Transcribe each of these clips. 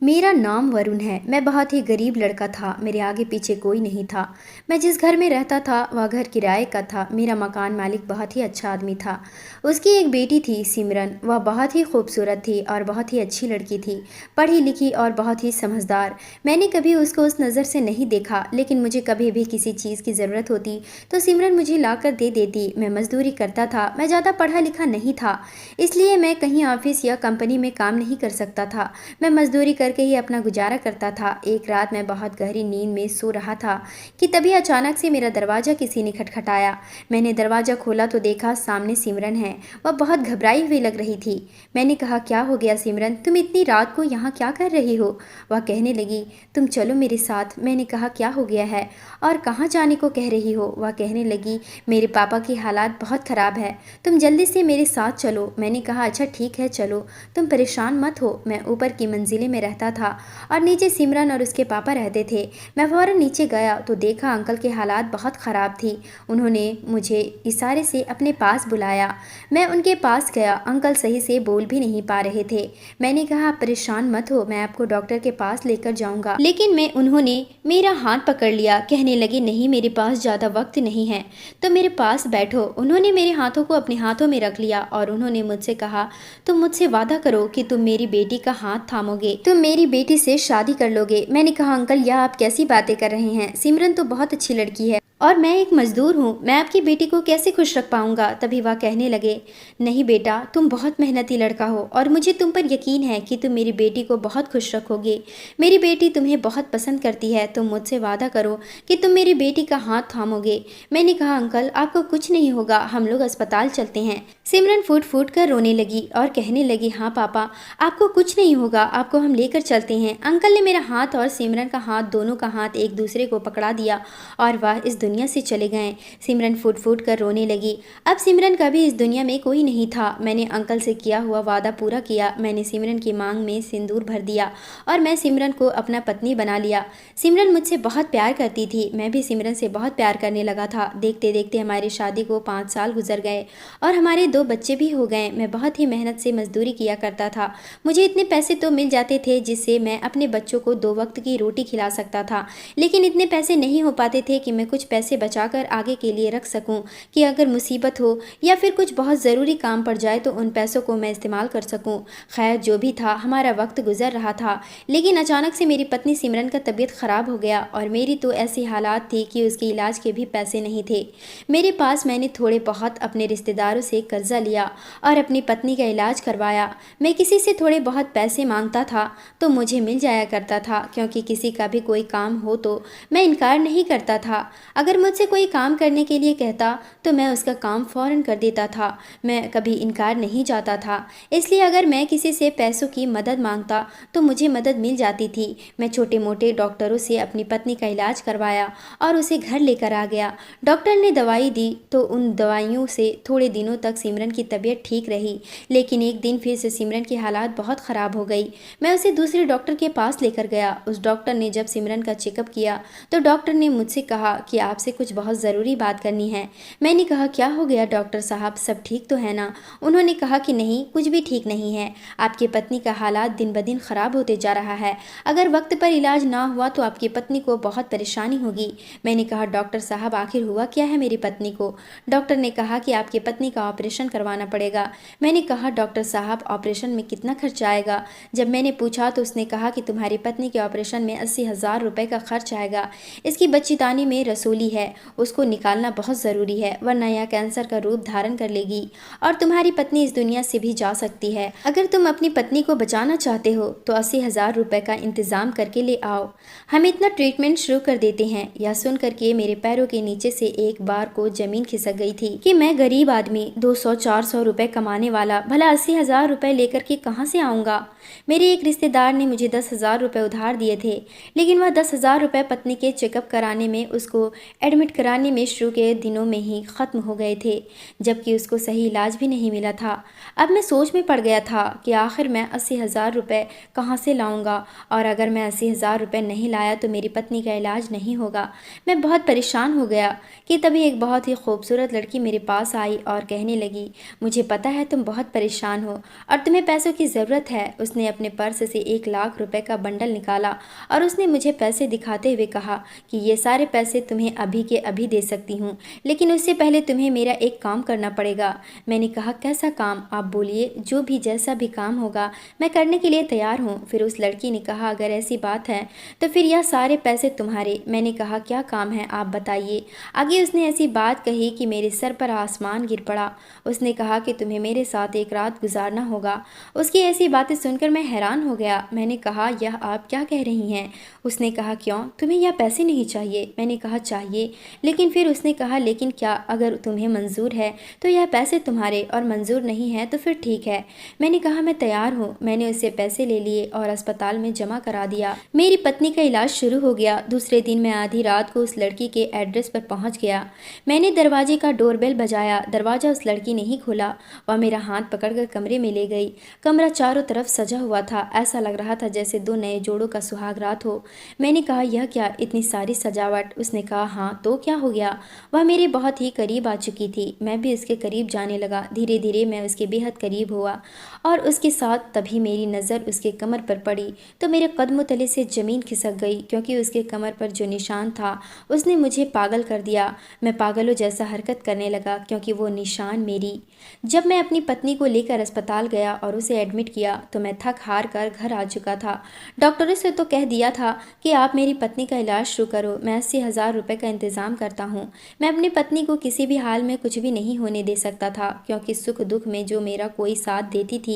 मेरा नाम वरुण है। मैं बहुत ही गरीब लड़का था। मेरे आगे पीछे कोई नहीं था। मैं जिस घर में रहता था वह घर किराए का था। मेरा मकान मालिक बहुत ही अच्छा आदमी था। उसकी एक बेटी थी सिमरन। वह बहुत ही खूबसूरत थी और बहुत ही अच्छी लड़की थी, पढ़ी लिखी और बहुत ही समझदार। मैंने कभी उसको उस नज़र से नहीं देखा, लेकिन मुझे कभी भी किसी चीज़ की ज़रूरत होती तो सिमरन मुझे ला कर दे देती। मैं मजदूरी करता था। मैं ज़्यादा पढ़ा लिखा नहीं था, इसलिए मैं कहीं ऑफिस या कंपनी में काम नहीं कर सकता था। मैं मजदूरी करके ही अपना गुजारा करता था। एक रात मैं बहुत गहरी नींद में सो रहा था कि तभी अचानक से मेरा दरवाज़ा किसी ने खटखटाया। मैंने दरवाज़ा खोला तो देखा सामने सिमरन है। वह बहुत घबराई हुई लग रही थी। मैंने कहा, क्या हो गया सिमरन, तुम इतनी रात को यहाँ क्या कर रही हो? वह कहने लगी, तुम चलो मेरे साथ। मैंने कहा, क्या हो गया है और कहाँ जाने को कह रही हो? वह कहने लगी, मेरे पापा की हालात बहुत ख़राब है, तुम जल्दी से मेरे साथ चलो। मैंने कहा, अच्छा ठीक है चलो, तुम परेशान मत हो। मैं ऊपर की मंजिले में रहता था और नीचे सिमरन और उसके पापा रहते थे। मैं फौरन नीचे गया तो देखा अंकल के हालात बहुत ख़राब थी। उन्होंने मुझे इशारे से अपने पास बुलाया। मैं उनके पास गया। अंकल सही से बोल भी नहीं पा रहे थे। मैंने कहा, आप परेशान मत हो, मैं आपको डॉक्टर के पास लेकर जाऊंगा। लेकिन उन्होंने मेरा हाथ पकड़ लिया। कहने लगे, नहीं मेरे पास ज़्यादा वक्त नहीं है, तो मेरे पास बैठो। उन्होंने मेरे हाथों को अपने हाथों में रख लिया और उन्होंने मुझसे कहा, तुम मुझसे वादा करो कि तुम मेरी बेटी का हाथ थामोगे, तुम मेरी बेटी से शादी कर लोगे। मैंने कहा, अंकल यह आप कैसी बातें कर रहे हैं? सिमरन तो बहुत अच्छी लड़की है और मैं एक मजदूर हूँ, मैं आपकी बेटी को कैसे खुश रख पाऊंगा? तभी वह कहने लगे, नहीं बेटा, तुम बहुत मेहनती लड़का हो और मुझे तुम पर यकीन है कि तुम मेरी बेटी को बहुत खुश रखोगे। मेरी बेटी तुम्हें बहुत पसंद करती है, तुम मुझसे वादा करो कि तुम मेरी बेटी का हाथ थामोगे। मैंने कहा, अंकल आपको कुछ नहीं होगा, हम लोग अस्पताल चलते हैं। सिमरन फूट फूट कर रोने लगी और कहने लगी, हाँ पापा, आपको कुछ नहीं होगा, आपको हम लेकर चलते हैं। अंकल ने मेरा हाथ और सिमरन का हाथ, दोनों का हाथ एक दूसरे को पकड़ा दिया और वह इस दुनिया से चले गए। सिमरन फूट फूट कर रोने लगी। अब सिमरन का भी इस दुनिया में कोई नहीं था। मैंने अंकल से किया हुआ वादा पूरा किया। मैंने सिमरन की मांग में सिंदूर भर दिया और मैं सिमरन को अपना पत्नी बना लिया। सिमरन मुझसे बहुत प्यार करती थी, मैं भी सिमरन से बहुत प्यार करने लगा था। देखते देखते हमारी शादी को 5 साल गुजर गए और हमारे 2 बच्चे भी हो गए। मैं बहुत ही मेहनत से मजदूरी किया करता था। मुझे इतने पैसे तो मिल जाते थे जिससे मैं अपने बच्चों को 2 वक्त की रोटी खिला सकता था, लेकिन इतने पैसे नहीं हो पाते थे कि मैं कुछ पैसे बचाकर आगे के लिए रख सकूं कि अगर मुसीबत हो या फिर कुछ बहुत ज़रूरी काम पड़ जाए तो उन पैसों को मैं इस्तेमाल कर सकूं। खैर जो भी था, हमारा वक्त गुजर रहा था, लेकिन अचानक से मेरी पत्नी सिमरन का तबीयत ख़राब हो गया और मेरी तो ऐसी हालात थी कि उसके इलाज के भी पैसे नहीं थे मेरे पास। मैंने थोड़े बहुत अपने रिश्तेदारों से कर्जा लिया और अपनी पत्नी का इलाज करवाया। मैं किसी से थोड़े बहुत पैसे मांगता था तो मुझे मिल जाया करता था, क्योंकि किसी का भी कोई काम हो तो मैं इनकार नहीं करता था। अगर मुझसे कोई काम करने के लिए कहता तो मैं उसका काम फ़ौरन कर देता था। मैं कभी इनकार नहीं जाता था, इसलिए अगर मैं किसी से पैसों की मदद मांगता तो मुझे मदद मिल जाती थी। मैं छोटे मोटे डॉक्टरों से अपनी पत्नी का इलाज करवाया और उसे घर लेकर आ गया। डॉक्टर ने दवाई दी तो उन दवाइयों से थोड़े दिनों तक सिमरन की तबीयत ठीक रही, लेकिन एक दिन फिर से सिमरन की हालात बहुत ख़राब हो गई। मैं उसे दूसरे डॉक्टर के पास लेकर गया। उस डॉक्टर ने जब सिमरन का चेकअप किया तो डॉक्टर ने मुझसे कहा कि आपसे कुछ बहुत ज़रूरी बात करनी है। मैंने कहा, क्या हो गया डॉक्टर साहब, सब ठीक तो है ना? उन्होंने कहा कि नहीं, कुछ भी ठीक नहीं है, आपकी पत्नी का हालात दिन ब दिन ख़राब होते जा रहा है। अगर वक्त पर इलाज ना हुआ तो आपकी पत्नी को बहुत परेशानी होगी। मैंने कहा, डॉक्टर साहब आखिर हुआ क्या है मेरी पत्नी को? डॉक्टर ने कहा कि आपकी पत्नी का ऑपरेशन करवाना पड़ेगा। मैंने कहा, डॉक्टर साहब ऑपरेशन में कितना खर्च आएगा? जब मैंने पूछा तो उसने कहा कि तुम्हारी पत्नी के ऑपरेशन में 80,000 रुपये का खर्च आएगा। इसकी बच्चेदानी में रसोली है, उसको निकालना बहुत ज़रूरी है, वरना यह कैंसर का रूप धारण कर लेगी और तुम्हारी पत्नी इस दुनिया से भी जा सकती है। अगर तुम अपनी पत्नी को बचाना चाहते हो तो 80,000 रुपये का इंतज़ाम करके ले आओ, हम इतना ट्रीटमेंट शुरू कर देते हैं। यह सुन करके मेरे पैरों के नीचे से एक बार को जमीन खिसक गई थी कि मैं गरीब आदमी 200-400 रुपये कमाने वाला भला 80,000 रुपये लेकर के कहाँ से आऊँगा? मेरे एक रिश्तेदार ने मुझे 10,000 रुपये उधार दिए थे, लेकिन वह 10,000 रुपये पत्नी के चेकअप कराने में, उसको एडमिट कराने में शुरू के दिनों में ही ख़त्म हो गए थे, जबकि उसको सही इलाज भी नहीं मिला था। अब मैं सोच में पड़ गया था कि आखिर मैं 80,000 रुपये कहाँ से लाऊंगा, और अगर मैं 80,000 रुपये नहीं लाया तो मेरी पत्नी का इलाज नहीं होगा। मैं बहुत परेशान हो गया कि तभी एक बहुत ही खूबसूरत लड़की मेरे पास आई और कहने लगी, मुझे पता है तुम बहुत परेशान हो और तुम्हें पैसों की ज़रूरत है। उसने उसने अपने पर्स से 1 लाख रुपए का बंडल निकाला और उसने मुझे पैसे दिखाते हुए कहा कि ये सारे पैसे तुम्हें अभी के अभी दे सकती हूँ, लेकिन उससे पहले तुम्हें मेरा एक काम करना पड़ेगा। मैंने कहा, कैसा काम? आप बोलिए, जो भी जैसा भी काम होगा मैं करने के लिए तैयार हूँ। फिर उस लड़की ने कहा, अगर ऐसी बात है तो फिर यह सारे पैसे तुम्हारे। मैंने कहा, क्या काम है आप बताइए। आगे उसने ऐसी बात कही कि मेरे सर पर आसमान गिर पड़ा। उसने कहा कि तुम्हें मेरे साथ एक रात गुजारना होगा। उसकी ऐसी बातें सुनकर मैं हैरान हो गया। मैंने कहा, यह आप क्या कह रही हैं? उसने कहा, क्यों, तुम्हें यह पैसे नहीं चाहिए? मैंने कहा, चाहिए। लेकिन फिर उसने कहा, लेकिन क्या, अगर तुम्हें मंजूर है तो यह पैसे तुम्हारे और मंजूर नहीं है तो फिर ठीक है। मैंने कहा, मैं तैयार हूँ। मैंने उससे पैसे ले लिए और अस्पताल में जमा करा दिया। मेरी पत्नी का इलाज शुरू हो गया। दूसरे दिन मैं आधी रात को उस लड़की के एड्रेस पर पहुंच गया। मैंने दरवाजे का डोरबेल बजाया। दरवाजा उस लड़की ने ही खोला। वह मेरा हाथ पकड़कर कमरे में ले गई। कमरा चारों तरफ सजा हुआ था। ऐसा लग रहा था जैसे दो नए जोड़ों का सुहाग रात हो। मैंने कहा, यह क्या, इतनी सारी सजावट? उसने कहा, हाँ तो क्या हो गया। वह मेरे बहुत ही करीब आ चुकी थी। मैं भी उसके करीब जाने लगा। धीरे धीरे मैं उसके बेहद करीब हुआ और उसके साथ तभी मेरी नज़र उसके कमर पर पड़ी तो मेरे कदमों तले से ज़मीन खिसक गई, क्योंकि उसके कमर पर जो निशान था उसने मुझे पागल कर दिया। मैं पागलों जैसा हरकत करने लगा, क्योंकि वो निशान मेरी। जब मैं अपनी पत्नी को लेकर अस्पताल गया और उसे एडमिट किया तो मैं थक हार कर घर आ चुका था। डॉक्टरों से तो कह दिया था कि आप मेरी पत्नी का इलाज शुरू करो, मैं 80,000 रुपये का इंतज़ाम करता हूँ। मैं अपनी पत्नी को किसी भी हाल में कुछ भी नहीं होने दे सकता था, क्योंकि सुख दुख में जो मेरा कोई साथ देती थी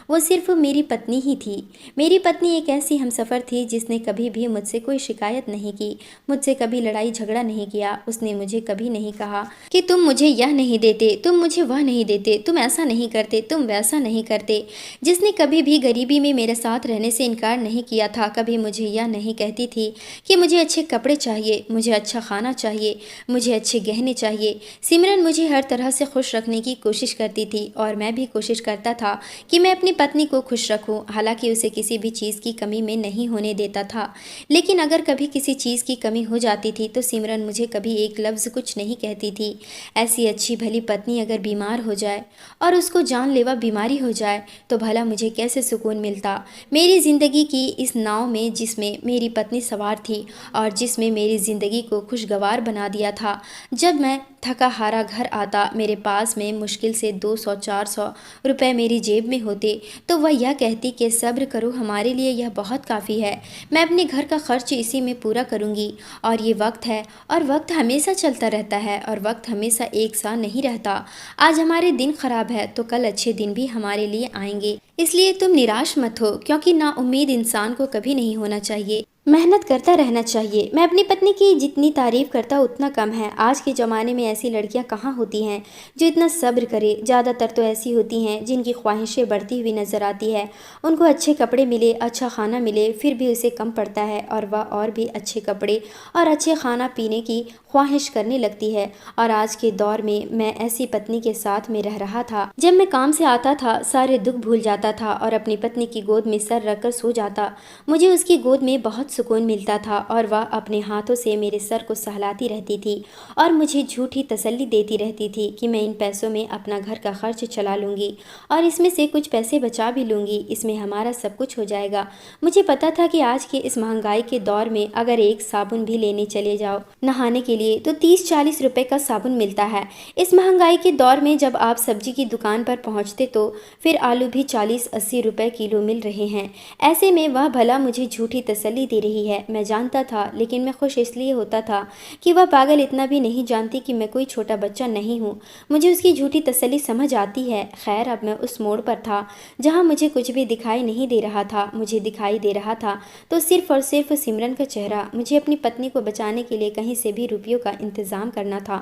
वो सिर्फ मेरी पत्नी ही थी। मेरी पत्नी एक ऐसी हमसफ़र थी जिसने कभी भी मुझसे कोई शिकायत नहीं की, मुझसे कभी लड़ाई झगड़ा नहीं किया। उसने मुझे कभी नहीं कहा कि तुम मुझे यह नहीं देते, तुम मुझे वह नहीं देते, तुम ऐसा नहीं करते, तुम वैसा नहीं करते। जिसने कभी भी गरीबी में मेरे साथ रहने से इनकार नहीं किया था। कभी मुझे यह नहीं कहती थी कि मुझे अच्छे कपड़े चाहिए, मुझे अच्छा खाना चाहिए, मुझे अच्छे गहने चाहिए। सिमरन मुझे हर तरह से खुश रखने की कोशिश करती थी और मैं भी कोशिश करता था कि मैं अपनी पत्नी को खुश रखूं। हालांकि उसे किसी भी चीज़ की कमी में नहीं होने देता था, लेकिन अगर कभी किसी चीज़ की कमी हो जाती थी तो सिमरन मुझे कभी एक लफ्ज़ कुछ नहीं कहती थी। ऐसी अच्छी भली पत्नी अगर बीमार हो जाए और उसको जानलेवा बीमारी हो जाए तो भला मुझे कैसे सुकून मिलता। मेरी ज़िंदगी की इस नाव में जिसमें मेरी पत्नी सवार थी और जिसमें मेरी ज़िंदगी को खुशगवार बना दिया था, जब मैं थका हारा घर आता, मेरे पास में मुश्किल से 200-400 रुपए मेरी जेब में होते तो वह यह कहती कि सब्र करो, हमारे लिए यह बहुत काफ़ी है, मैं अपने घर का खर्च इसी में पूरा करूँगी। और ये वक्त है और वक्त हमेशा चलता रहता है और वक्त हमेशा एक सा नहीं रहता। आज हमारे दिन खराब है तो कल अच्छे दिन भी हमारे लिए आएंगे। इसलिए तुम निराश मत हो, क्योंकि नाउम्मीद इंसान को कभी नहीं होना चाहिए, मेहनत करता रहना चाहिए। मैं अपनी पत्नी की जितनी तारीफ करता उतना कम है। आज के ज़माने में ऐसी लड़कियां कहाँ होती हैं जो इतना सब्र करे। ज़्यादातर तो ऐसी होती हैं जिनकी ख्वाहिशें बढ़ती हुई नज़र आती है। उनको अच्छे कपड़े मिले, अच्छा खाना मिले, फिर भी उसे कम पड़ता है और वह और भी अच्छे कपड़े और अच्छे खाना पीने की ख्वाहिश करने लगती है। और आज के दौर में मैं ऐसी पत्नी के साथ में रह रहा था। जब मैं काम से आता था सारे दुख भूल जाता था और अपनी पत्नी की गोद में सर रखकर सो जाता। मुझे उसकी गोद में बहुत सुकून मिलता था और वह अपने हाथों से मेरे सर को सहलाती रहती थी और मुझे झूठी तसल्ली देती रहती थी कि मैं इन पैसों में अपना घर का खर्च चला लूँगी और इसमें से कुछ पैसे बचा भी लूँगी, इसमें हमारा सब कुछ हो जाएगा। मुझे पता था कि आज के इस महंगाई के दौर में अगर एक साबुन भी लेने चले जाओ नहाने के लिए तो 30-40 रुपए का साबुन मिलता है। इस महंगाई के दौर में जब आप सब्जी की दुकान पर पहुँचते तो फिर आलू भी 40-80 रुपए किलो मिल रहे हैं। ऐसे में वह भला मुझे झूठी तसल्ली दे रही है, मैं जानता था, लेकिन मैं खुश इसलिए होता था कि वह पागल इतना भी नहीं जानती कि मैं कोई छोटा बच्चा नहीं हूँ। मुझे उसकी झूठी तसल्ली समझ आती है। खैर, अब मैं उस मोड़ पर था जहाँ मुझे कुछ भी दिखाई नहीं दे रहा था। मुझे दिखाई दे रहा था तो सिर्फ और सिर्फ सिमरन का चेहरा। मुझे अपनी पत्नी को बचाने के लिए कहीं से भी रुपयों का इंतज़ाम करना था।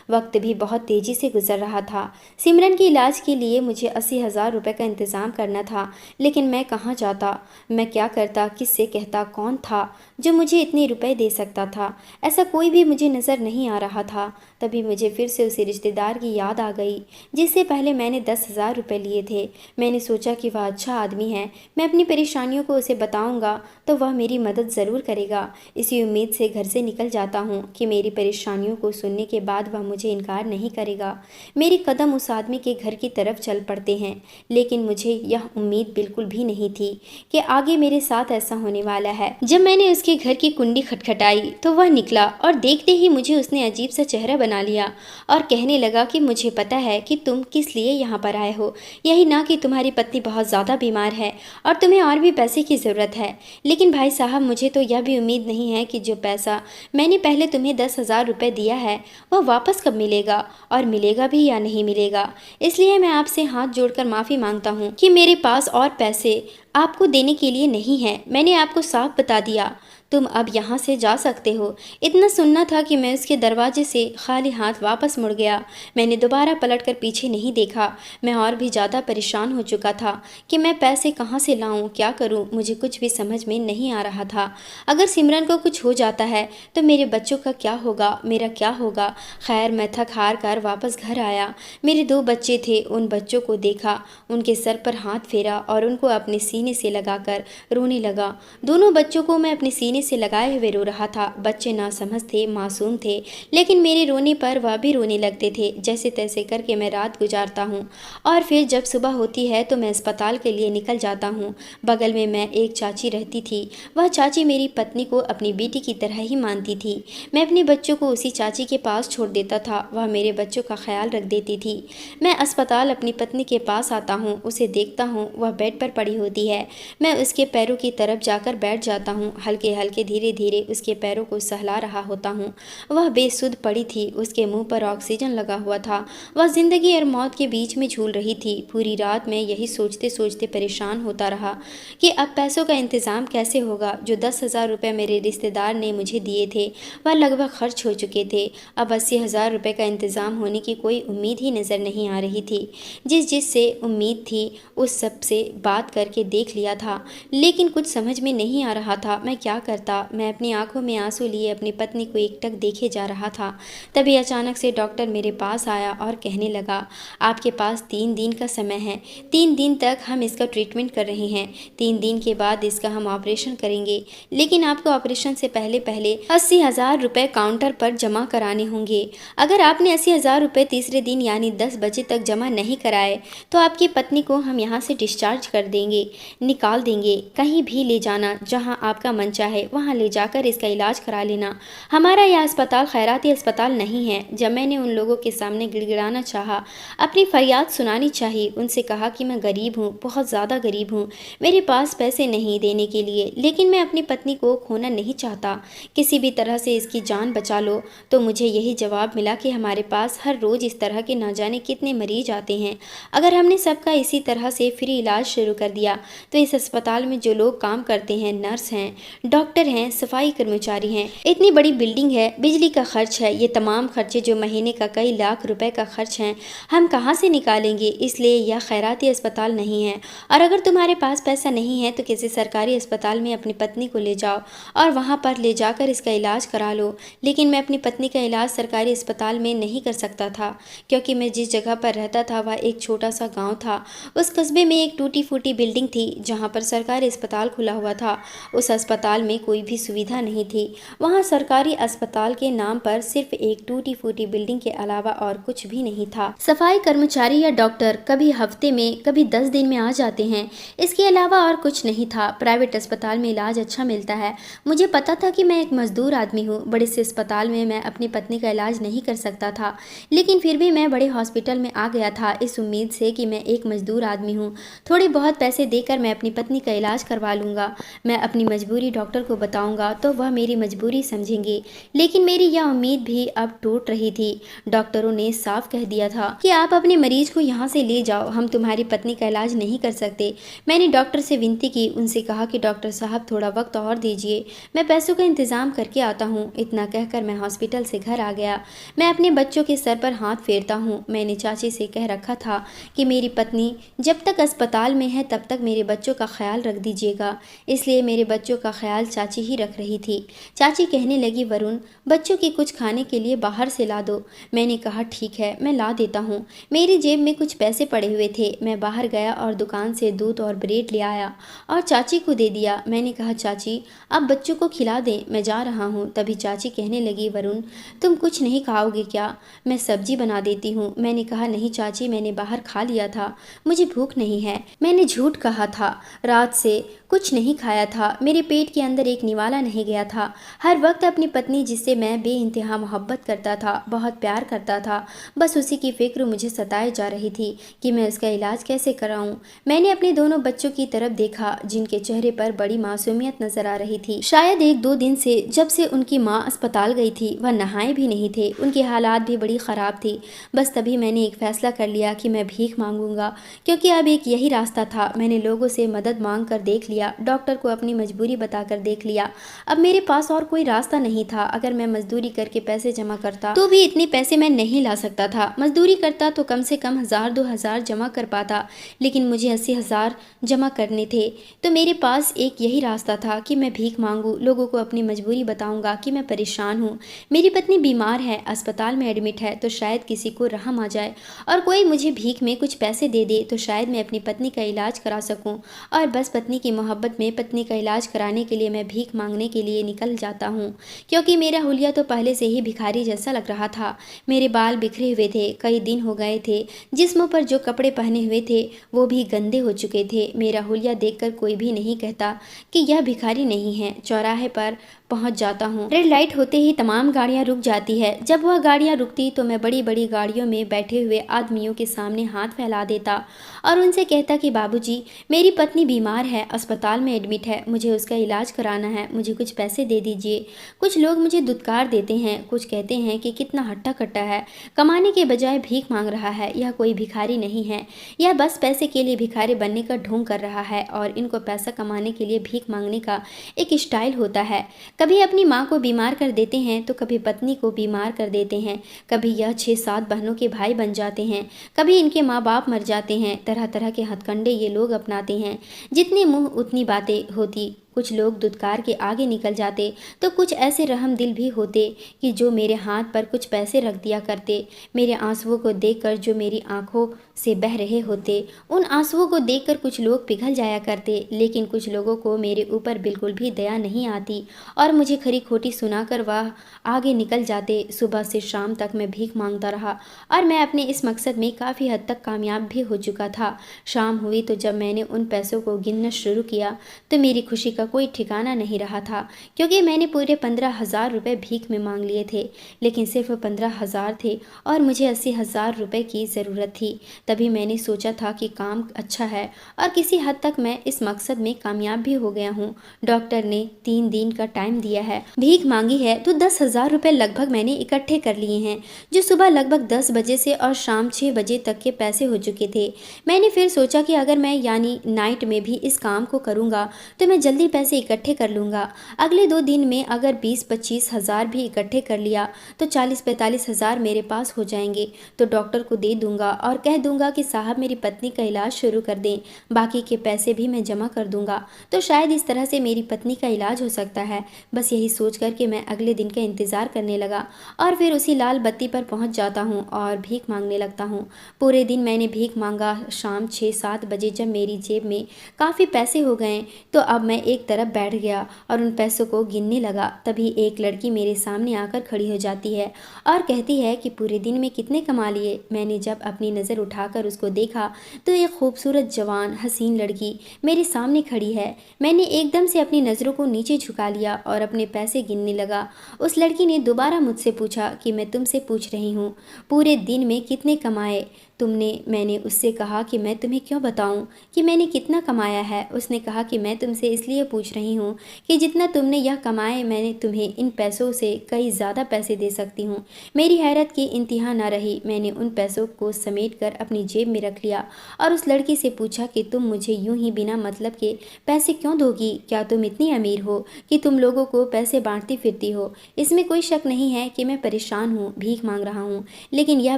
वक्त भी बहुत तेज़ी से गुजर रहा था। सिमरन के इलाज के लिए मुझे 80,000 रुपये का इंतज़ाम करना था, लेकिन मैं कहाँ जाता, मैं क्या करता, किससे कहता, कौन था जो मुझे इतने रुपए दे सकता था? ऐसा कोई भी मुझे नज़र नहीं आ रहा था। तभी मुझे फिर से उसी रिश्तेदार की याद आ गई जिससे पहले मैंने 10,000 रुपये लिए थे। मैंने सोचा कि वह अच्छा आदमी है, मैं अपनी परेशानियों को उसे बताऊंगा तो वह मेरी मदद ज़रूर करेगा। इसी उम्मीद से घर से निकल जाता हूँ कि मेरी परेशानियों को सुनने के बाद वह मुझे इनकार नहीं करेगा। मेरे कदम उस आदमी के घर की तरफ चल पड़ते हैं, लेकिन मुझे यह उम्मीद बिल्कुल भी नहीं थी कि आगे मेरे साथ ऐसा होने वाला है। जब मैंने उसके घर की कुंडी खटखटाई तो वह निकला और देखते ही मुझे उसने अजीब सा चेहरा बना लिया और कहने लगा कि मुझे पता है कि तुम किस लिए यहाँ पर आए हो। यही ना कि तुम्हारी पत्नी बहुत ज़्यादा बीमार है और तुम्हें और भी पैसे की ज़रूरत है। लेकिन भाई साहब, मुझे तो यह भी उम्मीद नहीं है कि जो पैसा मैंने पहले तुम्हें 10,000 रुपये दिया है वह वापस कब मिलेगा, और मिलेगा भी या नहीं मिलेगा। इसलिए मैं आपसे हाथ जोड़कर माफ़ी मांगता हूँ कि मेरे पास और पैसे आपको देने के लिए नहीं है। मैंने आपको साफ बता दिया, तुम अब यहाँ से जा सकते हो। इतना सुनना था कि मैं उसके दरवाजे से खाली हाथ वापस मुड़ गया। मैंने दोबारा पलटकर पीछे नहीं देखा। मैं और भी ज़्यादा परेशान हो चुका था कि मैं पैसे कहाँ से लाऊं, क्या करूं, मुझे कुछ भी समझ में नहीं आ रहा था। अगर सिमरन को कुछ हो जाता है तो मेरे बच्चों का क्या होगा, मेरा क्या होगा। खैर, मैं थक हार कर वापस घर आया। मेरे 2 बच्चे थे, उन बच्चों को देखा, उनके सर पर हाथ फेरा और उनको अपने सीने से लगाकर रोने लगा। दोनों बच्चों को मैं अपने सीने से लगाए हुए रो रहा था। बच्चे नासमझ थे, मासूम थे, लेकिन मेरे रोने पर वह भी रोने लगते थे। जैसे तैसे करके मैं रात गुजारता हूँ और फिर जब सुबह होती है तो मैं अस्पताल के लिए निकल जाता हूँ। बगल में मैं एक चाची रहती थी। वह चाची मेरी पत्नी को अपनी बेटी की तरह ही मानती थी। मैं अपने बच्चों को उसी चाची के पास छोड़ देता था, वह मेरे बच्चों का ख्याल रख देती थी। मैं अस्पताल अपनी पत्नी के पास आता हूँ, उसे देखता हूँ, वह बेड पर पड़ी होती है। मैं उसके पैरों की तरफ जाकर बैठ जाता हूँ। हल्के हल्के धीरे धीरे उसके पैरों को सहला रहा होता हूँ। वह बेसुध पड़ी थी, उसके मुंह पर ऑक्सीजन लगा हुआ था। वह जिंदगी और मौत के बीच में झूल रही थी। पूरी रात मैं यही सोचते सोचते परेशान होता रहा कि अब पैसों का इंतज़ाम कैसे होगा। जो 10,000 रुपये मेरे रिश्तेदार ने मुझे दिए थे वह लगभग खर्च हो चुके थे। अब 80,000 रुपये का इंतज़ाम होने की कोई उम्मीद ही नज़र नहीं आ रही थी। जिससे उम्मीद थी उस सब से बात करके देख लिया था, लेकिन कुछ समझ में नहीं आ रहा था मैं क्या करता। मैं अपनी आंखों में आंसू लिए अपनी पत्नी को एकटक देखे जा रहा था। तभी अचानक से डॉक्टर मेरे पास आया और कहने लगा, आपके पास 3 दिन का समय है। 3 दिन तक हम इसका ट्रीटमेंट कर रहे हैं। 3 दिन के बाद इसका हम ऑपरेशन करेंगे, लेकिन आपको ऑपरेशन से पहले पहले 80,000 रुपये काउंटर पर जमा कराने होंगे। अगर आपने 80,000 रुपये तीसरे दिन यानी 10 बजे तक जमा नहीं कराए तो आपकी पत्नी को हम यहाँ से डिस्चार्ज कर देंगे, निकाल देंगे। कहीं भी ले जाना, जहाँ आपका मन चाहे वहाँ ले जाकर इसका इलाज करा लेना। हमारा यह अस्पताल खैराती अस्पताल नहीं है। जब मैंने उन लोगों के सामने गिड़गिड़ाना चाहा, अपनी फरियाद सुनानी चाहिए, उनसे कहा कि मैं गरीब हूँ, बहुत ज़्यादा गरीब हूँ, मेरे पास पैसे नहीं देने के लिए, लेकिन मैं अपनी पत्नी को खोना नहीं चाहता, किसी भी तरह से इसकी जान बचा लो, तो मुझे यही जवाब मिला कि हमारे पास हर रोज़ इस तरह के ना जाने कितने मरीज आते हैं। अगर हमने सबका इसी तरह से फ्री इलाज शुरू कर दिया तो इस अस्पताल में जो लोग काम करते हैं, नर्स हैं, डॉक्टर हैं, सफाई कर्मचारी हैं, इतनी बड़ी बिल्डिंग है, बिजली का खर्च है, ये तमाम खर्चे जो महीने का कई लाख रुपए का खर्च हैं, हम कहाँ से निकालेंगे। इसलिए यह खैराती अस्पताल नहीं है। और अगर तुम्हारे पास पैसा नहीं है तो किसी सरकारी अस्पताल में अपनी पत्नी को ले जाओ और वहाँ पर ले जाकर इसका इलाज करा लो। लेकिन मैं अपनी पत्नी का इलाज सरकारी अस्पताल में नहीं कर सकता था, क्योंकि मैं जिस जगह पर रहता था वह एक छोटा सा गाँव था। उस कस्बे में एक टूटी फूटी बिल्डिंग थी जहाँ पर सरकारी अस्पताल खुला हुआ था। उस अस्पताल में कोई भी सुविधा नहीं थी। वहाँ सरकारी अस्पताल के नाम पर सिर्फ एक टूटी फूटी बिल्डिंग के अलावा और कुछ भी नहीं था। सफाई कर्मचारी या डॉक्टर कभी हफ्ते में, कभी 10 दिन में आ जाते हैं, इसके अलावा और कुछ नहीं था। प्राइवेट अस्पताल में इलाज अच्छा मिलता है। मुझे पता था कि मैं एक मजदूर आदमी हूँ। बड़े से अस्पताल में मैं अपनी पत्नी का इलाज नहीं कर सकता था, लेकिन फिर भी मैं बड़े हॉस्पिटल में आ गया था इस उम्मीद से कि मैं एक मजदूर आदमी हूँ, थोड़े बहुत पैसे देकर मैं अपनी पत्नी का इलाज करवा लूँगा। मैं अपनी मजबूरी डॉक्टर को बताऊँगा तो वह मेरी मजबूरी समझेंगे। लेकिन मेरी यह उम्मीद भी अब टूट रही थी। डॉक्टरों ने साफ कह दिया था कि आप अपने मरीज को यहाँ से ले जाओ, हम तुम्हारी पत्नी का इलाज नहीं कर सकते। मैंने डॉक्टर से विनती की, उनसे कहा कि डॉक्टर साहब थोड़ा वक्त और दीजिए, मैं पैसों का इंतज़ाम करके आता हूँ। इतना कहकर मैं हॉस्पिटल से घर आ गया। मैं अपने बच्चों के सर पर हाथ फेरता हूँ। मैंने चाची से कह रखा था कि मेरी पत्नी जब तक अस्पताल में है तब तक मेरे बच्चों का ख्याल रख दीजिएगा। इसलिए मेरे बच्चों का ख्याल चाची ही रख रही थी। चाची कहने लगी, वरुण, बच्चों के कुछ खाने के लिए बाहर से ला दो। मैंने कहा, ठीक है, मैं ला देता हूँ। मेरी जेब में कुछ पैसे पड़े हुए थे। मैं बाहर गया और दुकान से दूध और ब्रेड ले आया और चाची को दे दिया। मैंने कहा, चाची, आप बच्चों को खिला दें, मैं जा रहा हूँ। तभी चाची कहने लगी, वरुण, तुम कुछ नहीं खाओगे क्या? मैं सब्जी बना देती हूँ। मैंने कहा, नहीं चाची, मैंने बाहर खा लिया था, मुझे भूख नहीं है। मैंने झूठ कहा था, रात से कुछ नहीं खाया था, मेरे पेट के अंदर एक निवाला नहीं गया था। हर वक्त अपनी पत्नी, जिससे मैं बेइंतहा मोहब्बत करता था, बहुत प्यार करता था, बस उसी की फिक्र मुझे सताए जा रही थी कि मैं उसका इलाज कैसे कराऊं। मैंने अपने दोनों बच्चों की तरफ देखा, जिनके चेहरे पर बड़ी मासूमियत नजर आ रही थी। शायद 1-2 दिन से, जब से उनकी माँ अस्पताल गई थी, वह नहाए भी नहीं थे। उनकी हालात भी बड़ी ख़राब थी। बस तभी मैंने एक फ़ैसला कर लिया कि मैं भीख मांगूंगा, क्योंकि अब एक यही रास्ता था। मैंने लोगों से मदद मांग कर देख लिया, डॉक्टर को अपनी मजबूरी बताकर देख लिया। अब मेरे पास और कोई रास्ता नहीं था। अगर मैं मजदूरी करके पैसे जमा करता तो भी इतने पैसे मैं नहीं ला सकता था। मजदूरी करता तो कम से कम 1000-2000 जमा कर पाता, लेकिन मुझे 80,000 जमा करने थे। तो मेरे पास एक यही रास्ता था कि मैं भीख मांगूं, लोगों को अपनी मजबूरी बताऊंगा कि मैं परेशान हूँ। मेरी पत्नी बीमार है, अस्पताल में एडमिट है, तो शायद किसी को रहम आ जाए और कोई मुझे भीख में कुछ पैसे दे दे, तो शायद मैं अपनी पत्नी का इलाज करा सकूं। और बस पत्नी की मोहब्बत में पत्नी का इलाज कराने के लिए मैं भीख मांगने के लिए निकल जाता हूँ, क्योंकि मेरा हुलिया तो पहले से ही भिखारी जैसा लग रहा था। मेरे बाल बिखरे हुए थे, कई दिन हो गए थे। जिस्म पर जो कपड़े पहने हुए थे वो भी गंदे हो चुके थे। मेरा हुलिया देखकर कोई भी नहीं कहता कि यह भिखारी नहीं है। चौराहे पर पहुंच जाता हूँ। रेड लाइट होते ही तमाम गाड़ियाँ रुक जाती है। जब वह गाड़ियाँ रुकती तो मैं बड़ी बड़ी गाड़ियों में बैठे हुए आदमियों के सामने हाथ फैला देता और उनसे कहता कि बाबूजी, मेरी पत्नी बीमार है, अस्पताल में एडमिट है, मुझे उसका इलाज कराना है, मुझे कुछ पैसे दे दीजिए। कुछ लोग मुझे दुत्कार देते हैं, कुछ कहते हैं कि कितना हट्टा कट्टा है, कमाने के बजाय भीख मांग रहा है, यह कोई भिखारी नहीं है, यह बस पैसे के लिए भिखारी बनने का ढोंग कर रहा है। और इनको पैसा कमाने के लिए भीख मांगने का एक स्टाइल होता है। कभी अपनी माँ को बीमार कर देते हैं तो कभी पत्नी को बीमार कर देते हैं। कभी यह 6-7 बहनों के भाई बन जाते हैं, कभी इनके माँ बाप मर जाते हैं। तरह तरह के हथकंडे ये लोग अपनाते हैं। जितने मुंह उतनी बातें होती। कुछ लोग दुत्कार के आगे निकल जाते तो कुछ ऐसे रहम दिल भी होते कि जो मेरे हाथ पर कुछ पैसे रख दिया करते। मेरे आंसुओं को देखकर जो मेरी आंखों से बह रहे होते, उन आंसुओं को देखकर कुछ लोग पिघल जाया करते। लेकिन कुछ लोगों को मेरे ऊपर बिल्कुल भी दया नहीं आती और मुझे खरी खोटी सुनाकर वह आगे निकल जाते। सुबह से शाम तक मैं भीख मांगता रहा और मैं अपने इस मकसद में काफ़ी हद तक कामयाब भी हो चुका था। शाम हुई तो जब मैंने उन पैसों को गिनना शुरू किया तो मेरी खुशी का कोई ठिकाना नहीं रहा था, क्योंकि मैंने पूरे 15,000 रुपये भीख में मांग लिए थे। लेकिन सिर्फ 15,000 थे और मुझे 80,000 रुपये की ज़रूरत थी। तभी मैंने सोचा था कि काम अच्छा है और किसी हद तक मैं इस मकसद में कामयाब भी हो गया हूँ। डॉक्टर ने 3 दिन का टाइम दिया है, भीख मांगी है तो 10,000 रुपये लगभग मैंने इकट्ठे कर लिए हैं, जो सुबह लगभग 10 बजे से और शाम 6 बजे तक के पैसे हो चुके थे। मैंने फिर सोचा कि अगर मैं यानी नाइट में भी इस काम को करूँगा तो मैं जल्दी पैसे इकट्ठे कर लूँगा। अगले 2 दिन में अगर 20-25 हज़ार भी इकट्ठे कर लिया तो 40-45 हज़ार मेरे पास हो जाएंगे। तो डॉक्टर को दे दूंगा और कह दूंगा कि साहब मेरी पत्नी का इलाज शुरू कर दें, बाकी के पैसे भी मैं जमा कर दूंगा, तो शायद इस तरह से मेरी पत्नी का इलाज हो सकता है। बस यही सोच कर के मैं अगले दिन का इंतज़ार करने लगा और फिर उसी लाल बत्ती पर पहुँच जाता हूँ और भीख मांगने लगता हूँ। पूरे दिन मैंने भीख मांगा। शाम 6-7 बजे जब मेरी जेब में काफ़ी पैसे हो गए तो अब मैं एक तरफ बैठ गया और उन पैसों को गिनने लगा। तभी एक लड़की मेरे सामने आकर खड़ी हो जाती है और कहती है कि पूरे दिन में कितने कमा लिए। मैंने जब अपनी नज़र उठाकर उसको देखा तो एक खूबसूरत जवान हसीन लड़की मेरे सामने खड़ी है। मैंने एकदम से अपनी नज़रों को नीचे झुका लिया और अपने पैसे गिनने लगा। उस लड़की ने दोबारा मुझसे पूछा कि मैं तुमसे पूछ रही हूँ पूरे दिन में कितने कमाए तुमने। मैंने उससे कहा कि मैं तुम्हें क्यों बताऊं कि मैंने कितना कमाया है। उसने कहा कि मैं तुमसे इसलिए पूछ रही हूँ कि जितना तुमने यह कमाए मैंने तुम्हें इन पैसों से कई ज़्यादा पैसे दे सकती हूँ। मेरी हैरत की इंतहा ना रही। मैंने उन पैसों को समेट कर अपनी जेब में रख लिया और उस लड़की से पूछा कि तुम मुझे यूं ही बिना मतलब के पैसे क्यों दोगी? क्या तुम इतनी अमीर हो कि तुम लोगों को पैसे बांटती फिरती हो? इसमें कोई शक नहीं है कि मैं परेशान हूँ, भीख मांग रहा हूँ, लेकिन यह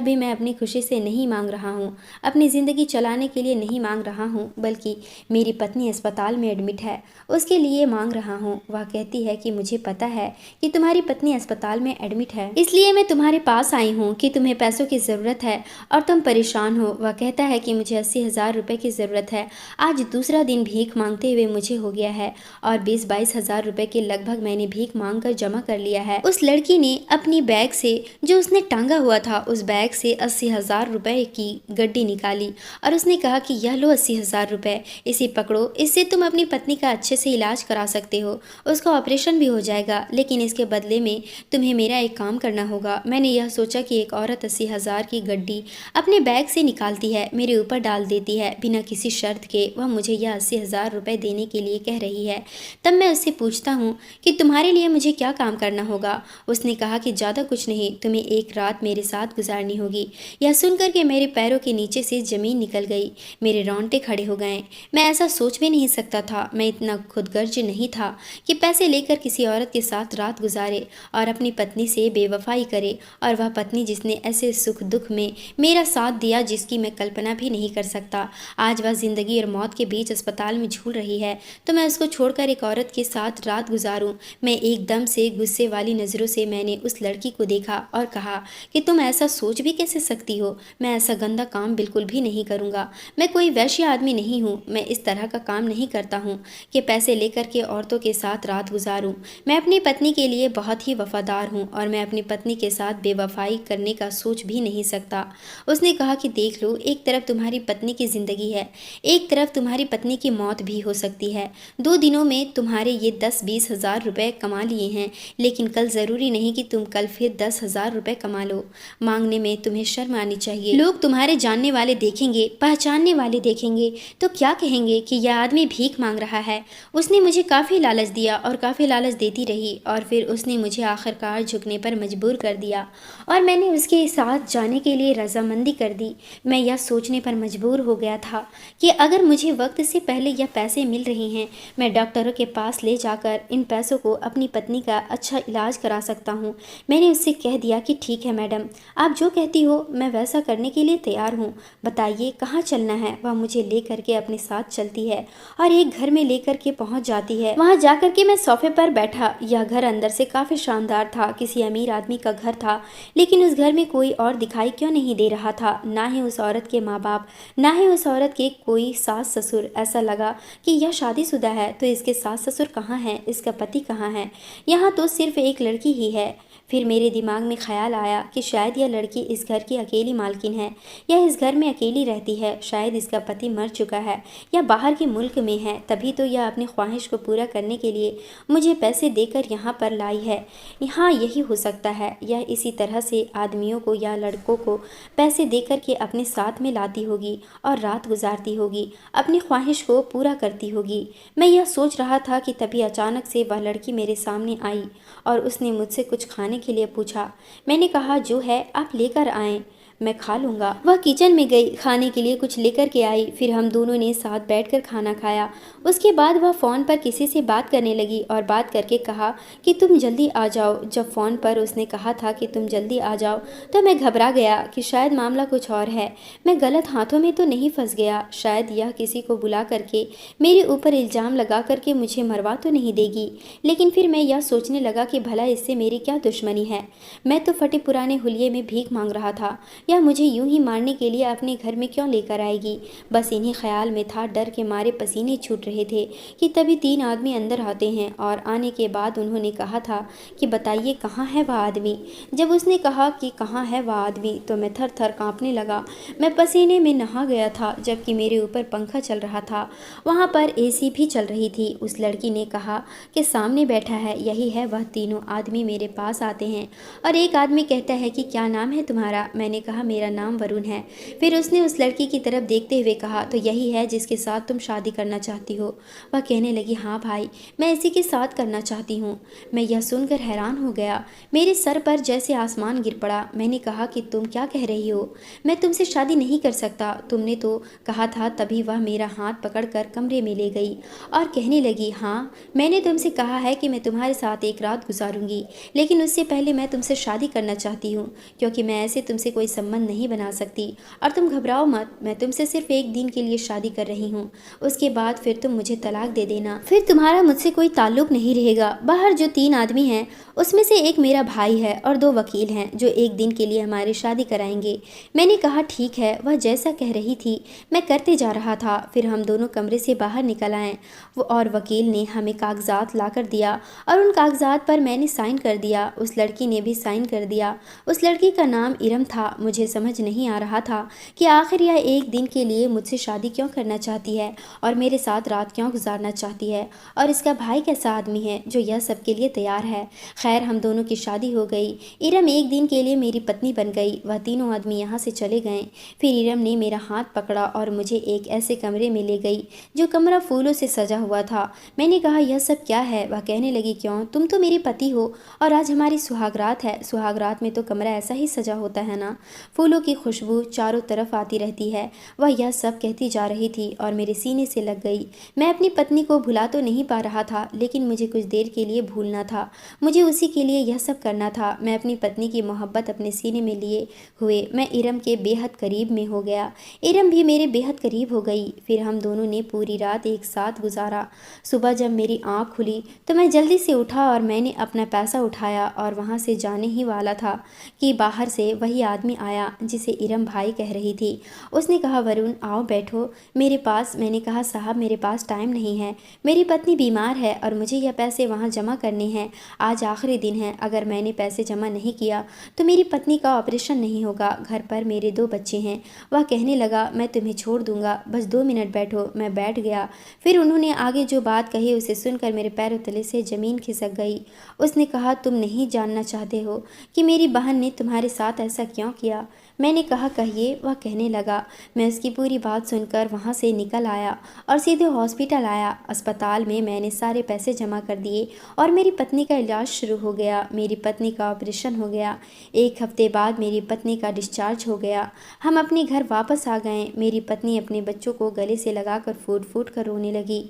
भी मैं अपनी खुशी से नहीं मांग रहा हूँ। अपनी ज़िंदगी चलाने के लिए नहीं मांग रहा हूँ, बल्कि मेरी पत्नी अस्पताल में एडमिट है, उसके लिए मांग रहा हूँ। वह कहती है कि मुझे पता है कि तुम्हारी पत्नी अस्पताल में एडमिट है, इसलिए मैं तुम्हारे पास आई हूँ कि तुम्हें पैसों की ज़रूरत है और तुम परेशान हो। वह कहता है कि मुझे 80,000 रुपये की ज़रूरत है। आज दूसरा दिन भीख मांगते हुए मुझे हो गया है और 20-22 हज़ार रुपये के लगभग मैंने भीख मांग कर जमा कर लिया है। उस लड़की ने अपनी बैग से, जो उसने टांगा हुआ था, उस बैग से 80,000 रुपये की गड्डी निकाली और उसने कहा कि यह लो 80,000 रुपये, इसे पकड़ो, इससे तुम अपनी पत्नी का अच्छे से इलाज करा सकते हो, उसका ऑपरेशन भी हो जाएगा, लेकिन इसके बदले में तुम्हें मेरा एक काम करना होगा। मैंने यह सोचा कि एक औरत 80,000 की गड्डी अपने बैग से निकालती है, मेरे ऊपर डाल देती है, बिना किसी शर्त के वह मुझे यह 80,000 रुपये देने के लिए कह रही है। तब मैं उससे पूछता हूँ कि तुम्हारे लिए मुझे क्या काम करना होगा। उसने कहा कि ज़्यादा कुछ नहीं, तुम्हें एक रात मेरे साथ गुजारनी होगी। यह सुनकर के मेरे पैरों के नीचे से ज़मीन निकल गई, मेरे रोंगटे खड़े हो गए। मैं ऐसा सोच भी नहीं सकता था, मैं इतना खुदगर्ज नहीं था कि पैसे लेकर किसी औरत के साथ रात गुजारे और अपनी पत्नी से बेवफाई करे, और वह पत्नी जिसने ऐसे सुख दुख में मेरा साथ दिया जिसकी मैं कल्पना भी नहीं कर सकता। आज वह ज़िंदगी और मौत के बीच अस्पताल में झूल रही है, तो मैं उसको छोड़कर एक औरत के साथ रात गुजारूं। मैं एकदम से गुस्से वाली नज़रों से मैंने उस लड़की को देखा और कहा कि तुम ऐसा सोच भी कैसे सकती हो। मैं ऐसा गंदा काम बिल्कुल भी नहीं करूँगा। मैं कोई वैश्य आदमी नहीं हूँ। मैं इस तरह का काम नहीं करता हूँ कि पैसे लेकर के औरतों के साथ रात गुजारूं। मैं अपनी पत्नी के लिए बहुत ही वफादार हूँ और मैं अपनी पत्नी के साथ बेवफाई करने का सोच भी नहीं सकता। उसने कहा कि देख लो, एक तरफ तुम्हारी पत्नी की ज़िंदगी है, एक तरफ तुम्हारी पत्नी की मौत भी हो सकती है। 2 दिनों में तुम्हारे ये 10-20 हज़ार रुपये कमा लिए हैं, लेकिन कल ज़रूरी नहीं कि तुम कल फिर 10,000 रुपये कमा लो। मांगने में तुम्हें शर्म आनी चाहिए। लोग तुम्हारे जानने वाले देखेंगे, पहचानने वाले देखेंगे तो क्या कहेंगे कि यह आदमी भीख मांग रहा है। उसने मुझे काफ़ी लालच दिया और काफ़ी लालच देती रही, और फिर उसने मुझे आखिरकार झुकने पर मजबूर कर दिया और मैंने उसके साथ जाने के लिए रजामंदी कर दी। मैं यह सोचने पर मजबूर हो गया था कि अगर मुझे वक्त से पहले यह पैसे मिल रहे हैं, मैं डॉक्टरों के पास ले जाकर इन पैसों को अपनी पत्नी का अच्छा इलाज करा सकता हूँ। मैंने उससे कह दिया कि ठीक है मैडम, आप जो कहती हो मैं वैसा करने के लिए तैयार हूँ। बताइए कहाँ चलना है। वह मुझे ले करके अपने साथ चलती है और एक घर में लेकर के पहुँच जाती है। वहाँ जा कर के मैं सोफे पर बैठा। यह घर अंदर से काफ़ी शानदार था, किसी अमीर आदमी का घर था, लेकिन उस घर में कोई और दिखाई क्यों नहीं दे रहा था। ना ही उस औरत के माँ बाप, ना ही उस औरत के कोई सास ससुर। ऐसा लगा कि यह शादीशुदा है तो इसके सास ससुर कहाँ हैं, इसका पति कहाँ है। यहाँ तो सिर्फ एक लड़की ही है। फिर मेरे दिमाग में ख्याल आया कि शायद यह लड़की इस घर की अकेली मालकिन है, यह इस घर में अकेली रहती है। शायद इसका पति मर चुका है या बाहर के मुल्क में है, तभी तो यह अपनी ख्वाहिश को पूरा करने के लिए मुझे पैसे देकर यहाँ पर लाई है। यहाँ यही हो सकता है, यह इसी तरह से आदमियों को या लड़कों को पैसे देकर के अपने साथ में लाती होगी और रात गुजारती होगी, अपनी ख्वाहिश को पूरा करती होगी। मैं यह सोच रहा था कि तभी अचानक से वह लड़की मेरे सामने आई और उसने मुझसे कुछ खाने के लिए पूछा। मैंने कहा जो है आप लेकर आएं, मैं खा लूँगा। वह किचन में गई, खाने के लिए कुछ लेकर के आई। फिर हम दोनों ने साथ बैठकर खाना खाया। उसके बाद वह फ़ोन पर किसी से बात करने लगी और बात करके कहा कि तुम जल्दी आ जाओ। जब फ़ोन पर उसने कहा था कि तुम जल्दी आ जाओ, तो मैं घबरा गया कि शायद मामला कुछ और है, मैं गलत हाथों में तो नहीं फंस गया। शायद यह किसी को बुला करके मेरे ऊपर इल्ज़ाम लगा करके मुझे मरवा तो नहीं देगी। लेकिन फिर मैं यह सोचने लगा कि भला इससे मेरी क्या दुश्मनी है। मैं तो फटे पुराने हुलिये में भीख मांग रहा था, या मुझे यूं ही मारने के लिए अपने घर में क्यों लेकर आएगी। बस इन्हीं ख्याल में था। डर के मारे पसीने छूट रहे थे कि तभी 3 आदमी अंदर आते हैं और आने के बाद उन्होंने कहा था कि बताइए कहाँ है वह आदमी। जब उसने कहा कि कहाँ है वह आदमी तो मैं थर थर काँपने लगा। मैं पसीने में नहा गया था, जबकि मेरे ऊपर पंखा चल रहा था, वहाँ पर एसी भी चल रही थी। उस लड़की ने कहा कि सामने बैठा है, यही है वह। तीनों आदमी मेरे पास आते हैं और एक आदमी कहता है कि क्या नाम है तुम्हारा। मैंने कहा मेरा नाम वरुण है। फिर उसने उस लड़की की तरफ देखते हुए कहा तो यही है जिसके साथ तुम शादी करना चाहती हो। वह कहने लगी हाँ भाई, मैं इसी के साथ करना चाहती हूँ। मैं यह सुनकर हैरान हो गया, मेरे सर पर जैसे आसमान गिर पड़ा। मैंने कहा कि तुम क्या कह रही हो, मैं तुमसे शादी नहीं कर सकता, तुमने तो कहा था। तभी वह मेरा हाथ पकड़कर कमरे में ले गई और कहने लगी हाँ, मैंने तुमसे कहा है कि मैं तुम्हारे साथ एक रात गुजारूंगी, लेकिन उससे पहले मैं तुमसे शादी करना चाहती हूँ, क्योंकि मैं ऐसे तुमसे कोई संबंध नहीं बना सकती। और तुम घबराओ मत, मैं तुमसे सिर्फ एक दिन के लिए शादी कर रही हूँ। उसके बाद फिर तुम मुझे तलाक दे देना, फिर तुम्हारा मुझसे कोई ताल्लुक नहीं रहेगा। बाहर जो 3 आदमी हैं उसमें से एक मेरा भाई है और 2 वकील हैं जो एक दिन के लिए हमारी शादी कराएंगे। मैंने कहा ठीक है। वह जैसा कह रही थी मैं करते जा रहा था। फिर हम दोनों कमरे से बाहर निकल आए और वकील ने हमें कागजात ला कर दिया और उन कागजात पर मैंने साइन कर दिया। उस लड़की ने भी साइन कर दिया। उस लड़की का नाम इरम था। मुझे समझ नहीं आ रहा था कि आखिर यह एक दिन के लिए मुझसे शादी क्यों करना चाहती है और मेरे साथ रात क्यों गुजारना चाहती है, और इसका भाई कैसा आदमी है जो यह सब के लिए तैयार है। खैर हम दोनों की शादी हो गई। इरम एक दिन के लिए मेरी पत्नी बन गई। वह तीनों आदमी यहाँ से चले गए। फिर इरम ने मेरा हाथ पकड़ा और मुझे एक ऐसे कमरे में ले गई जो कमरा फूलों से सजा हुआ था। मैंने कहा यह सब क्या है। वह कहने लगी क्यों, तुम तो मेरे पति हो और आज हमारी सुहागरात है। सुहागरात में तो कमरा ऐसा ही सजा होता है ना। फूलों की खुशबू चारों तरफ आती रहती है। वह यह सब कहती जा रही थी और मेरे सीने से लग गई। मैं अपनी पत्नी को भुला तो नहीं पा रहा था, लेकिन मुझे कुछ देर के लिए भूलना था। मुझे उसी के लिए यह सब करना था। मैं अपनी पत्नी की मोहब्बत अपने सीने में लिए हुए मैं इरम के बेहद करीब में हो गया। इरम भी मेरे बेहद करीब हो गई। फिर हम दोनों ने पूरी रात एक साथ गुजारा। सुबह जब मेरी आँख खुली तो मैं जल्दी से उठा और मैंने अपना पैसा उठाया और वहाँ से जाने ही वाला था कि बाहर से वही आदमी आया जिसे इरम भाई कह रही थी। उसने कहा वरुण आओ बैठो मेरे पास। मैंने कहा साहब मेरे पास टाइम नहीं है, मेरी पत्नी बीमार है और मुझे यह पैसे वहाँ जमा करने हैं। आज आखिरी दिन है, अगर मैंने पैसे जमा नहीं किया तो मेरी पत्नी का ऑपरेशन नहीं होगा। घर पर मेरे 2 बच्चे हैं। वह कहने लगा मैं तुम्हें छोड़ दूंगा, बस 2 मिनट बैठो। मैं बैठ गया। फिर उन्होंने आगे जो बात कही उसे सुनकर मेरे पैरों तले से ज़मीन खिसक गई। उसने कहा तुम नहीं जानना चाहते हो कि मेरी बहन ने तुम्हारे साथ ऐसा क्यों किया। मैंने कहा कहिए। वह कहने लगा। मैं उसकी पूरी बात सुनकर वहाँ से निकल आया और सीधे हॉस्पिटल आया। अस्पताल में मैंने सारे पैसे जमा कर दिए और मेरी पत्नी का इलाज शुरू हो गया। मेरी पत्नी का ऑपरेशन हो गया। 1 हफ्ते बाद मेरी पत्नी का डिस्चार्ज हो गया। हम अपने घर वापस आ गए। मेरी पत्नी अपने बच्चों को गले से लगाकर फूट फूट कर रोने लगी।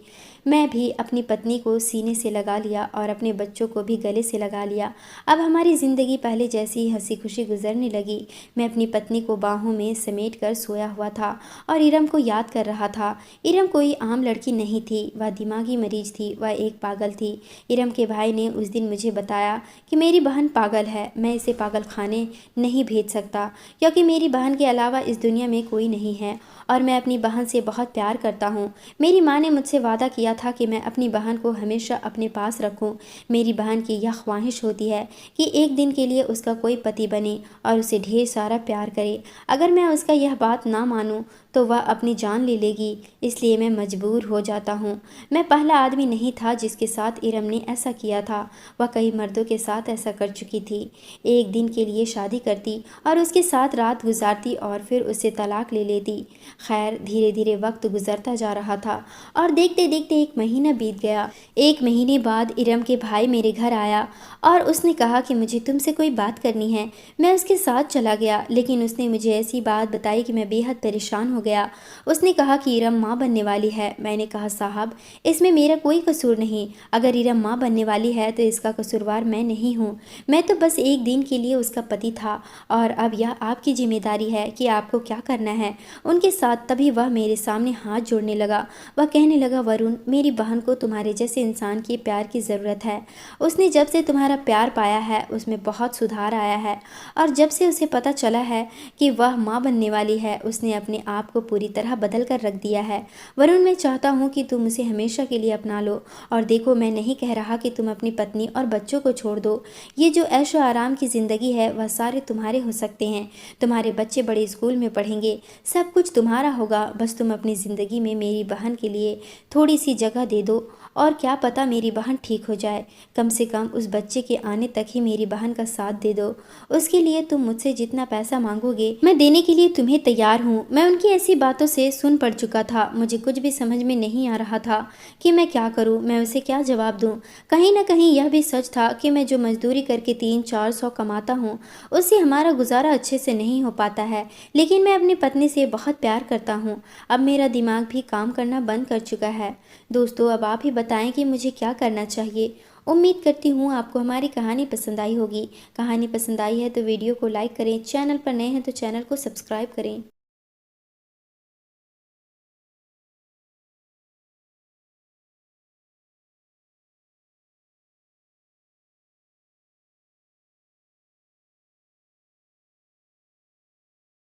मैं भी अपनी पत्नी को सीने से लगा लिया और अपने बच्चों को भी गले से लगा लिया। अब हमारी ज़िंदगी पहले जैसी ही हंसी खुशी गुजरने लगी। मैं अपनी पत्नी को बाहों में समेट कर सोया हुआ था और इरम को याद कर रहा था। इरम कोई आम लड़की नहीं थी, वह दिमागी मरीज थी, वह एक पागल थी। इरम के भाई ने उस दिन मुझे बताया कि मेरी बहन पागल है, मैं इसे पागल खाने नहीं भेज सकता क्योंकि मेरी बहन के अलावा इस दुनिया में कोई नहीं है और मैं अपनी बहन से बहुत प्यार करता हूँ। मेरी माँ ने मुझसे वादा किया था कि मैं अपनी बहन को हमेशा अपने पास रखूँ। मेरी बहन की यह ख्वाहिश होती है कि एक दिन के लिए उसका कोई पति बने और उसे ढेर सारा प्यार करे। अगर मैं उसका यह बात ना मानूं तो वह अपनी जान ले लेगी, इसलिए मैं मजबूर हो जाता हूँ। मैं पहला आदमी नहीं था जिसके साथ इरम ने ऐसा किया था, वह कई मर्दों के साथ ऐसा कर चुकी थी। एक दिन के लिए शादी करती और उसके साथ रात गुजारती और फिर उससे तलाक ले लेती। खैर धीरे धीरे वक्त गुजरता जा रहा था और देखते देखते 1 महीना बीत गया। 1 महीने बाद इरम के भाई मेरे घर आया और उसने कहा कि मुझे तुमसे कोई बात करनी है। मैं उसके साथ चला गया, लेकिन उसने मुझे ऐसी बात बताई कि मैं बेहद परेशान हो गया। उसने कहा कि इरम माँ बनने वाली है। मैंने कहा साहब इसमें मेरा कोई कसूर नहीं, अगर इरम माँ बनने वाली है तो इसका कसूरवार मैं नहीं हूँ। मैं तो बस एक दिन के लिए उसका पति था और अब यह आपकी जिम्मेदारी है कि आपको क्या करना है उनके साथ। तभी वह मेरे सामने हाथ जोड़ने लगा। वह कहने लगा वरुण मेरी बहन को तुम्हारे जैसे इंसान के प्यार की ज़रूरत है। उसने जब से तुम्हारा प्यार पाया है उसमें बहुत सुधार आया है और जब से उसे पता चला है कि वह माँ बनने वाली है उसने अपने आप को पूरी तरह बदल कर रख दिया है। वरुण मैं चाहता हूँ कि तुम उसे हमेशा के लिए अपना लो। और देखो मैं नहीं कह रहा कि तुम अपनी पत्नी और बच्चों को छोड़ दो। ये जो ऐशो आराम की ज़िंदगी है वह सारे तुम्हारे हो सकते हैं। तुम्हारे बच्चे बड़े स्कूल में पढ़ेंगे, सब कुछ तुम्हारा होगा। बस तुम अपनी ज़िंदगी में मेरी बहन के लिए थोड़ी सी जगह दे दो और क्या पता मेरी बहन ठीक हो जाए। कम से कम उस बच्चे के आने तक ही मेरी बहन का साथ दे दो। उसके लिए तुम मुझसे जितना पैसा मांगोगे मैं देने के लिए तुम्हें तैयार हूँ। मैं उनकी ऐसी बातों से सुन पड़ चुका था। मुझे कुछ भी समझ में नहीं आ रहा था कि मैं क्या करूँ, मैं उसे क्या जवाब दूँ। कहीं ना कहीं यह भी सच था कि मैं जो मजदूरी करके 300-400 कमाता हूँ उससे हमारा गुजारा अच्छे से नहीं हो पाता है, लेकिन मैं अपनी पत्नी से बहुत प्यार करता हूँ। अब मेरा दिमाग भी काम करना बंद कर चुका है। दोस्तों अब आप ही बताएं कि मुझे क्या करना चाहिए। उम्मीद करती हूँ आपको हमारी कहानी पसंद आई होगी। कहानी पसंद आई है तो वीडियो को लाइक करें, चैनल पर नए हैं तो चैनल को सब्सक्राइब करें।